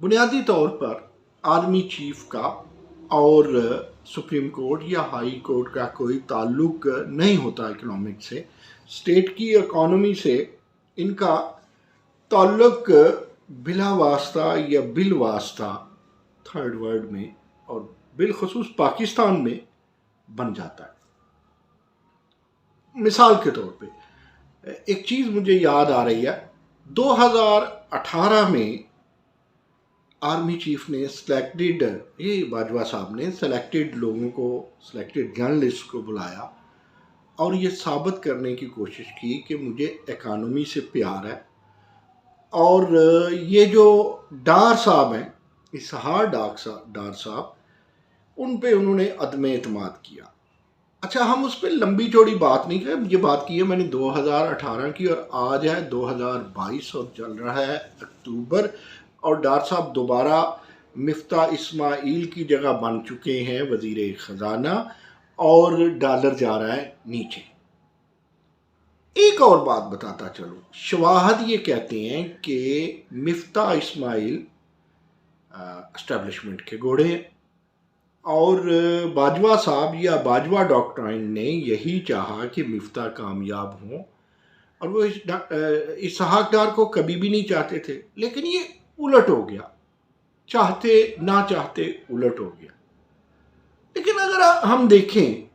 बुनियादी तौर पर आर्मी चीफ का और सुप्रीम कोर्ट या हाई कोर्ट का कोई ताल्लुक नहीं होता इकोनॉमिक से। स्टेट की इकोनॉमी से इनका ताल्लुक बिला वास्ता या बिल वास्ता थर्ड वर्ल्ड में और बिलखसूस पाकिस्तान में बन जाता है। मिसाल के तौर पे एक चीज़ मुझे याद आ रही है, 2018 में आर्मी चीफ ने बाजवा साहब ने सेलेक्टेड लोगों को, सेलेक्टेड जर्नलिस्ट को बुलाया और ये साबित करने की कोशिश की कि मुझे इकानमी से प्यार है। और ये जो डार साहब हैं, इसहार डार साहब, उन पे उन्होंने अदम एतमाद किया। अच्छा, हम उस पर लंबी चौड़ी बात नहीं करें, ये बात की है मैंने 2018 की और आज है 2022 और चल रहा है अक्टूबर, और डार साहब दोबारा मिफ्ता इस्माइल की जगह बन चुके हैं वजीर ख़जाना और डॉलर जा रहा है नीचे। एक और बात बताता चलो, शवाहद ये कहते हैं कि मिफ्ता इस्माइल एस्टेब्लिशमेंट के घोड़े हैं और बाजवा साहब या बाजवा डॉक्ट्राइन ने यही चाहा कि मिफ्ता कामयाब हों और वो इसहाक डार को कभी भी नहीं चाहते थे, लेकिन ये उलट हो गया, चाहते ना चाहते उलट हो गया। लेकिन अगर हम देखें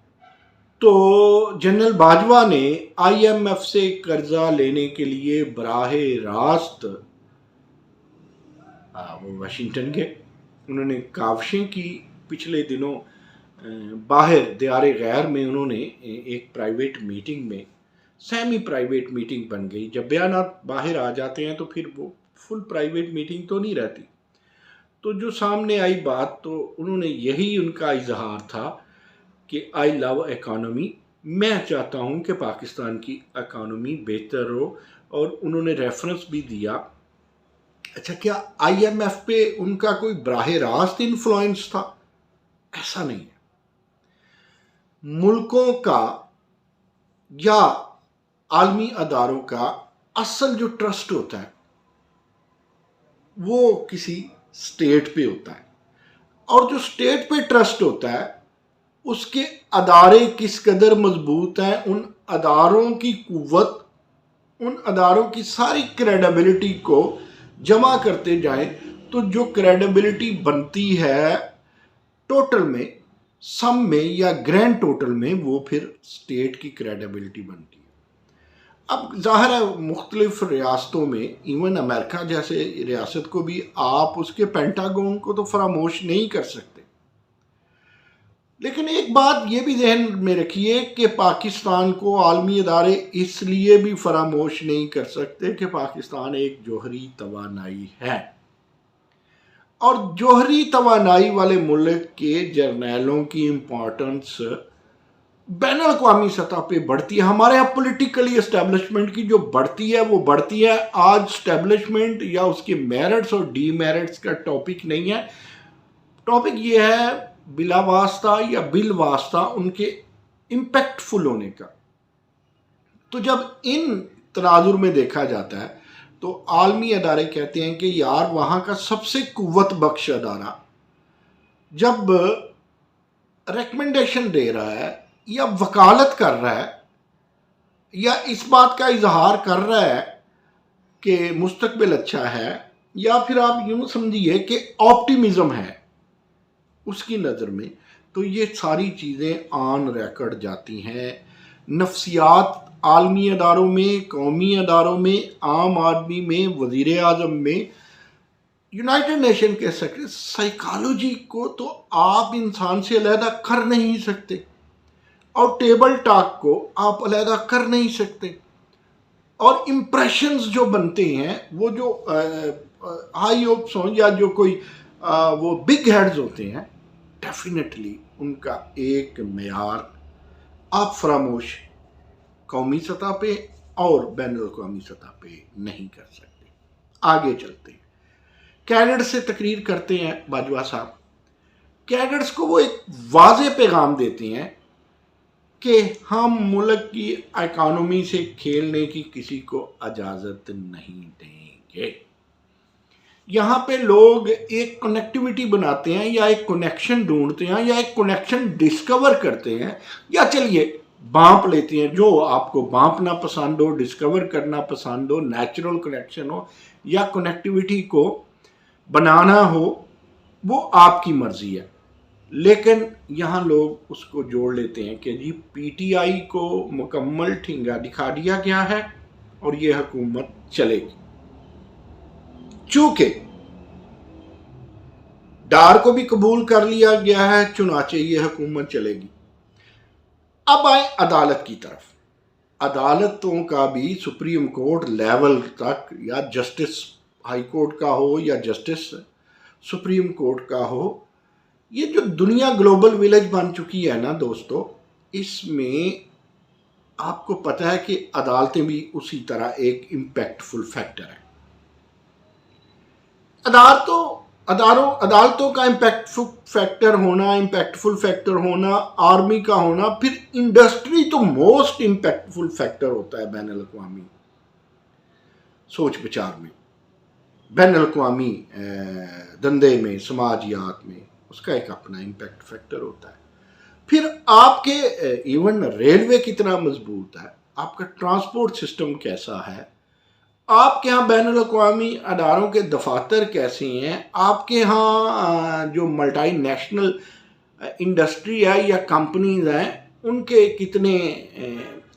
तो जनरल बाजवा ने IMF से कर्जा लेने के लिए बराहे रास्त वो वाशिंगटन गए। उन्होंने काविशें की, पिछले दिनों बाहर दियारे गैर में उन्होंने एक प्राइवेट मीटिंग में, सेमी प्राइवेट मीटिंग बन गई। जब बयानात बाहर आ जाते हैं तो फिर वो फुल प्राइवेट मीटिंग तो नहीं रहती। तो जो सामने आई बात, तो उन्होंने यही उनका इजहार था कि आई लव इकोनॉमी, मैं चाहता हूँ कि पाकिस्तान की इकोनॉमी बेहतर हो, और उन्होंने रेफरेंस भी दिया। अच्छा, क्या IMF पे उनका कोई बराह रास्त इन्फ्लुएंस था? ऐसा नहीं है। मुल्कों का या आलमी अदारों का असल जो ट्रस्ट होता है वो किसी स्टेट पे होता है, और जो स्टेट पे ट्रस्ट होता है उसके अदारे किस कदर मजबूत हैं, उन अदारों की कुव्वत, उन अदारों की सारी क्रेडिबिलिटी को जमा करते जाएं तो जो क्रेडिबिलिटी बनती है टोटल में, सम में या ग्रैंड टोटल में, वो फिर स्टेट की क्रेडिबिलिटी बनती है। अब जाहिर है मुख्तलिफ रियासतों में, इवन अमेरिका जैसे रियासत को भी आप उसके पेंटागन को तो फरामोश नहीं कर सकते। लेकिन एक बात ये भी जहन में रखिए कि पाकिस्तान को आलमी अदारे इसलिए भी फरामोश नहीं कर सकते कि पाकिस्तान एक जोहरी तवानाई है, और जोहरी तवानाई वाले मुल्क के जर्नैलों की इम्पोर्टेंस बैन अवी सतह पे बढ़ती है। हमारे यहाँ पोलिटिकली इस्टेब्लिशमेंट की जो बढ़ती है वो बढ़ती है। आज इस्टेब्लिशमेंट या उसके मेरिट्स और डीमेरिट्स का टॉपिक नहीं है, टॉपिक ये है बिला वास्ता या बिल वास्ता उनके इम्पैक्टफुल होने का। तो जब इन तनाजुर में देखा जाता है तो आलमी अदारे कहते हैं कि यार वहाँ का सबसे कुव्वत बख्श अदारा जब रिकमेंडेशन दे रहा है या वकालत कर रहा है या इस बात का इजहार कर रहा है कि मुस्तकबिल अच्छा है, या फिर आप यूँ समझिए कि ऑप्टिमिज्म है उसकी नज़र में, तो ये सारी चीज़ें ऑन रिकॉर्ड जाती हैं। नफ्सियात आलमी अदारों में, कौमी अदारों में, आम आदमी में, वज़ीर आज़म में, यूनाइटेड नेशन के सेक्रेटरी, साइकोलॉजी को तो आप इंसान से अलहदा कर नहीं सकते और टेबल टॉक को आप अलहदा कर नहीं सकते। और इम्प्रेशंस जो बनते हैं वो जो हाई होप्स हों या जो कोई वो बिग हेड्स होते हैं, डेफिनेटली उनका एक मेयार आप फरामोश कौमी सतह पे और बैन अवी सतह पे नहीं कर सकते। आगे चलते हैं, कैडेट्स से तकरीर करते हैं बाजवा साहब। कैडेट्स को वो एक वाज़े पैगाम देते हैं कि हम मुल्क की इकोनॉमी से खेलने की किसी को इजाज़त नहीं देंगे। یہاں پہ لوگ ایک کنیکٹیوٹی بناتے ہیں یا ایک کنیکشن ڈھونڈتے ہیں یا ایک کنیکشن ڈسکور کرتے ہیں، یا چلیے بانپ لیتے ہیں، جو آپ کو بانپنا پسند ہو، ڈسکور کرنا پسند ہو، نیچرل کنیکشن ہو یا کنیکٹیوٹی کو بنانا ہو، وہ آپ کی مرضی ہے۔ لیکن یہاں لوگ اس کو جوڑ لیتے ہیں کہ جی پی ٹی آئی کو مکمل ٹھینگا دکھا دیا گیا ہے اور یہ حکومت چلے گی، چونکہ ڈار کو بھی قبول کر لیا گیا ہے، چنانچہ یہ حکومت چلے گی۔ اب آئیں عدالت کی طرف۔ عدالتوں کا بھی سپریم کورٹ لیول تک، یا جسٹس ہائی کورٹ کا ہو یا جسٹس سپریم کورٹ کا ہو، یہ جو دنیا گلوبل ولیج بن چکی ہے نا دوستو، اس میں آپ کو پتہ ہے کہ عدالتیں بھی اسی طرح ایک امپیکٹفل فیکٹر ہے۔ عدالتوں کا امپیکٹفل فیکٹر ہونا، آرمی کا ہونا، پھر انڈسٹری تو موسٹ امپیکٹفل فیکٹر ہوتا ہے بین الاقوامی سوچ بچار میں، بین الاقوامی دندے میں، سماجیات میں، اس کا ایک اپنا امپیکٹ فیکٹر ہوتا ہے۔ پھر آپ کے ایون ریلوے کتنا مضبوط ہے، آپ کا ٹرانسپورٹ سسٹم کیسا ہے، آپ کے ہاں بین الاقوامی اداروں کے دفاتر کیسے ہیں، آپ کے ہاں جو ملٹی نیشنل انڈسٹری ہے یا کمپنیز ہیں ان کے کتنے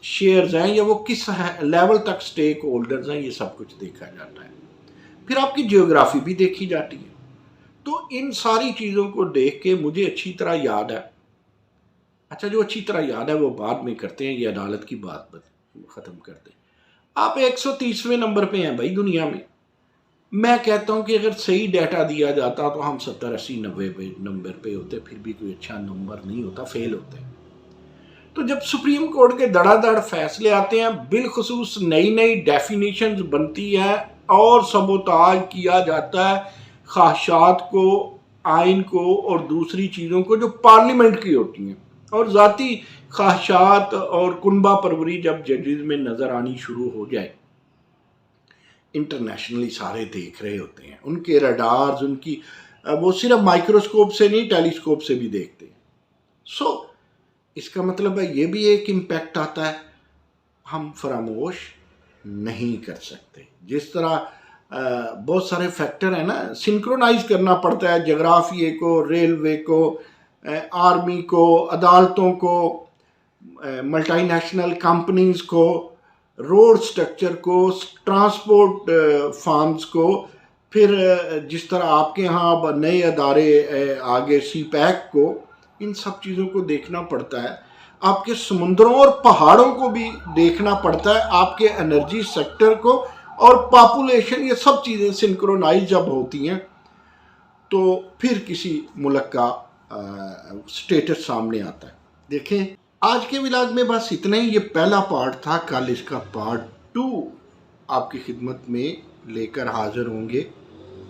شیئرز ہیں یا وہ کس لیول تک سٹیک ہولڈرز ہیں، یہ سب کچھ دیکھا جاتا ہے۔ پھر آپ کی جیوگرافی بھی دیکھی جاتی ہے۔ تو ان ساری چیزوں کو دیکھ کے مجھے اچھی طرح یاد ہے، اچھا جو اچھی طرح یاد ہے وہ بعد میں کرتے ہیں، یہ عدالت کی بات ختم کرتے ہیں۔ آپ 130ویں نمبر پہ ہیں بھائی دنیا میں کہتا ہوں کہ اگر صحیح ڈیٹا دیا جاتا تو ہم 70 80 90 نمبر پہ ہوتے، پھر بھی کوئی اچھا نمبر نہیں ہوتا، فیل ہوتے ہیں۔ تو جب سپریم کورٹ کے دڑا دڑ فیصلے آتے ہیں، بالخصوص نئی نئی ڈیفینیشنز بنتی ہیں اور سبوتاژ کیا جاتا ہے خواہشات کو، آئین کو اور دوسری چیزوں کو جو پارلیمنٹ کی ہوتی ہیں، اور ذاتی خواہشات اور کنبہ پروری جب ججز میں نظر آنی شروع ہو جائے، انٹرنیشنلی سارے دیکھ رہے ہوتے ہیں، ان کے ریڈارز، ان کی وہ صرف مائکروسکوپ سے نہیں ٹیلیسکوپ سے بھی دیکھتے ہیں۔ سو اس کا مطلب ہے یہ بھی ایک امپیکٹ آتا ہے، ہم فراموش نہیں کر سکتے۔ جس طرح بہت سارے فیکٹر ہیں نا، سنکرونائز کرنا پڑتا ہے، جغرافیے کو، ریلوے کو، آرمی کو، عدالتوں کو، ملٹی نیشنل کمپنیز کو، روڈ سٹرکچر کو، ٹرانسپورٹ فارمز کو، پھر جس طرح آپ کے ہاں اب نئے ادارے آگے سی پیک کو، ان سب چیزوں کو دیکھنا پڑتا ہے۔ آپ کے سمندروں اور پہاڑوں کو بھی دیکھنا پڑتا ہے، آپ کے انرجی سیکٹر کو اور پاپولیشن، یہ سب چیزیں سنکرونائز جب ہوتی ہیں تو پھر کسی ملک کا سٹیٹس سامنے آتا ہے۔ دیکھیں آج کے ولاگ میں بس اتنا ہی، یہ پہلا پارٹ تھا، کل اس کا پارٹ 2 آپ کی خدمت میں لے کر حاضر ہوں گے۔